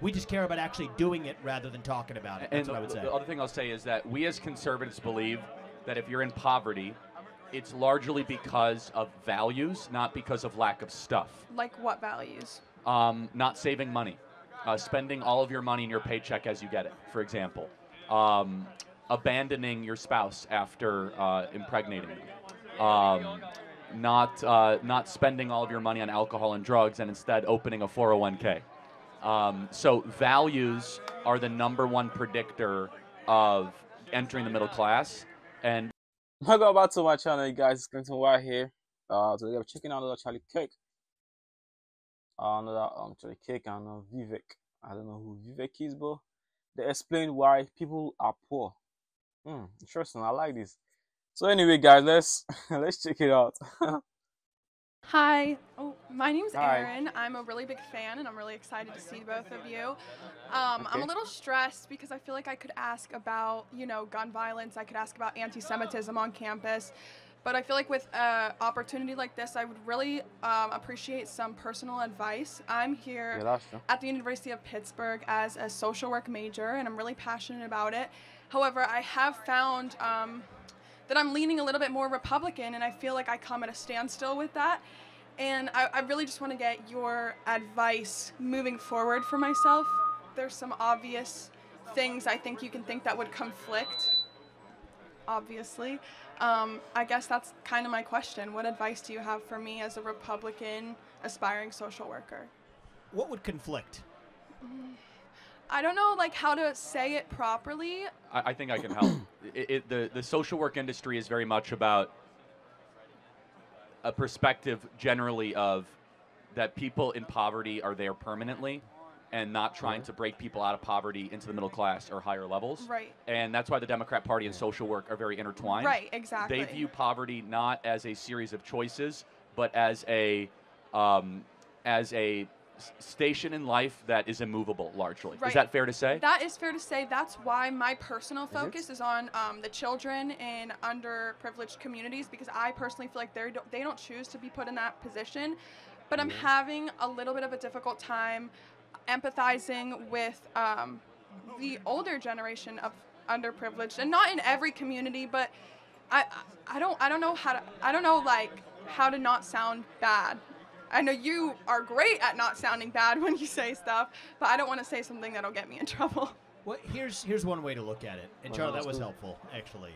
We just care about actually doing it rather than talking about it. That's what I would say. The other thing I'll say is that we as conservatives believe that if you're in poverty, it's largely because of values, not because of lack of stuff. Like what values? Not saving money, spending all of your money in your paycheck as you get it, for example. Abandoning your spouse after impregnating them. Not spending all of your money on alcohol and drugs and instead opening a 401k. So values are the #1 predictor of entering the middle class. And Welcome back to my channel, you guys. It's Clinton White here. Today I'm checking out another Kirk. Charlie Kirk and Vivek. I don't know who Vivek is, but they explain why people are poor. Interesting. I like this. So anyway, guys, let's check it out. Hi. Oh, my name's Hi. Erin. I'm a really big fan, and I'm really excited to see both of you. I'm a little stressed because I feel like I could ask about, gun violence. I could ask about anti-Semitism on campus. But I feel like with an opportunity like this, I would really appreciate some personal advice. I'm here at the University of Pittsburgh as a social work major, and I'm really passionate about it. However, I have found that I'm leaning a little bit more Republican, and I feel like I come at a standstill with that. And I really just want to get your advice moving forward for myself. There's some obvious things I think you can think that would conflict, obviously. I guess that's kind of my question. What advice do you have for me as a Republican aspiring social worker? What would conflict? I don't know how to say it properly. I think I can help. The social work industry is very much about a perspective generally of that people in poverty are there permanently and not trying to break people out of poverty into the middle class or higher levels. Right. And that's why the Democrat Party and social work are very intertwined. Right, exactly. They view poverty not as a series of choices, but as a station in life that is immovable, largely. Right. Is that fair to say? That is fair to say. That's why my personal focus is on the children in underprivileged communities, because I personally feel like they don't choose to be put in that position. But I'm having a little bit of a difficult time empathizing with the older generation of underprivileged, and not in every community, but I don't know how to not sound bad. I know you are great at not sounding bad when you say stuff, but I don't want to say something that'll get me in trouble. Well, here's one way to look at it. And Charlie, that was helpful, actually.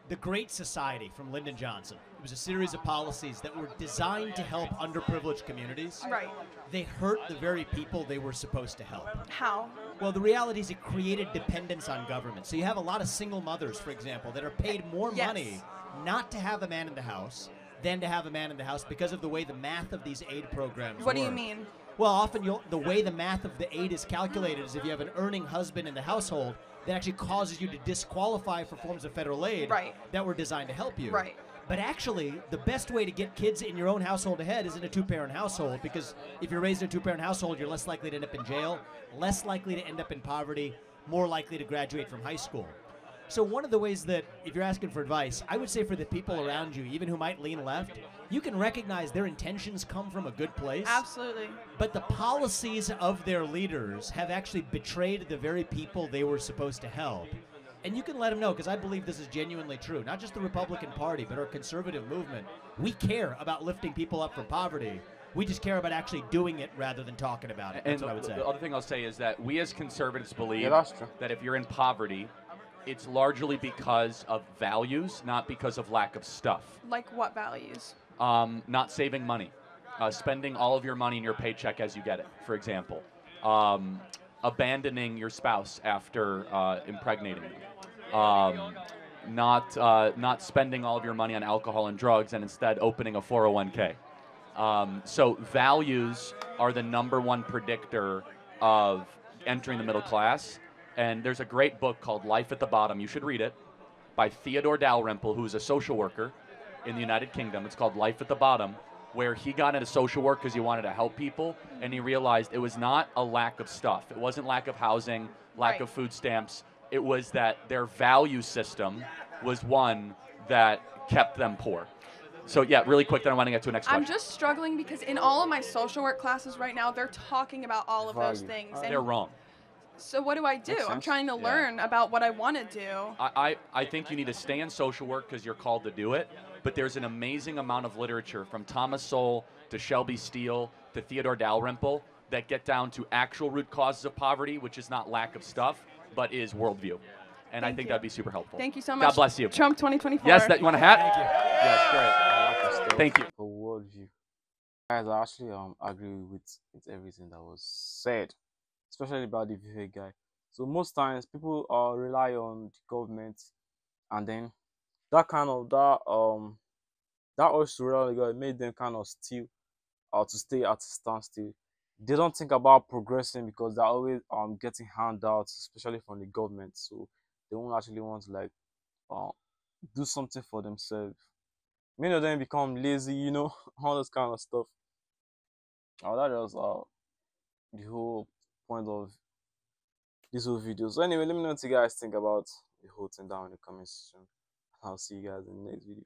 The Great Society from Lyndon Johnson. It was a series of policies that were designed to help underprivileged communities. Right. They hurt the very people they were supposed to help. How? Well, the reality is it created dependence on government. So you have a lot of single mothers, for example, that are paid more money not to have a man in the house than to have a man in the house because of the way the math of these aid programs What work. do you mean? Well, often the way the math of the aid is calculated is if you have an earning husband in the household, that actually causes you to disqualify for forms of federal aid that were designed to help you. Right. But actually, the best way to get kids in your own household ahead is in a two-parent household, because if you're raised in a two-parent household, you're less likely to end up in jail, less likely to end up in poverty, more likely to graduate from high school. So one of the ways that, if you're asking for advice, I would say for the people around you, even who might lean left, you can recognize their intentions come from a good place. Absolutely. But the policies of their leaders have actually betrayed the very people they were supposed to help. And you can let them know, because I believe this is genuinely true. Not just the Republican Party, but our conservative movement. We care about lifting people up from poverty. We just care about actually doing it rather than talking about it. That's what I would say. The other thing I'll say is that we as conservatives believe that's true. that if you're in poverty, it's largely because of values, not because of lack of stuff. Like what values? Not saving money, spending all of your money in your paycheck as you get it, for example. Abandoning your spouse after impregnating them. Not spending all of your money on alcohol and drugs and instead opening a 401k. So values are the #1 predictor of entering the middle class. And there's a great book called Life at the Bottom. You should read it, by Theodore Dalrymple, who is a social worker in the United Kingdom. It's called Life at the Bottom, where he got into social work because he wanted to help people, and he realized it was not a lack of stuff. It wasn't lack of housing, lack of food stamps. It was that their value system was one that kept them poor. So yeah, really quick, then I want to get to the next I'm question. just struggling because in all of my social work classes right now, they're talking about all of those Value. things. They're wrong. So what do I do? Makes I'm sense. trying to learn about what I want to do. I think you need to stay in social work because you're called to do it. But there's an amazing amount of literature from Thomas Sowell to Shelby Steele to Theodore Dalrymple that get down to actual root causes of poverty, which is not lack of stuff, but is worldview. And I Thank think you. that'd be super helpful. Thank you so much. God bless you. Trump 2024. Yes, that you want a hat? Thank you. Yes, great. I like your stuff Thank you. for worldview. Guys, I actually agree with everything that was said, especially about the Vivek guy. So most times people rely on the government, and then that urge to rely on the government made them kind of still or to stay at a standstill. They don't think about progressing because they're always getting handouts, especially from the government. So they won't actually want to like do something for themselves. Many of them become lazy, you know, all this kind of stuff. That was the whole point of this whole video. So anyway, let me know what you guys think about the whole thing down in the comment section. I'll see you guys in the next video.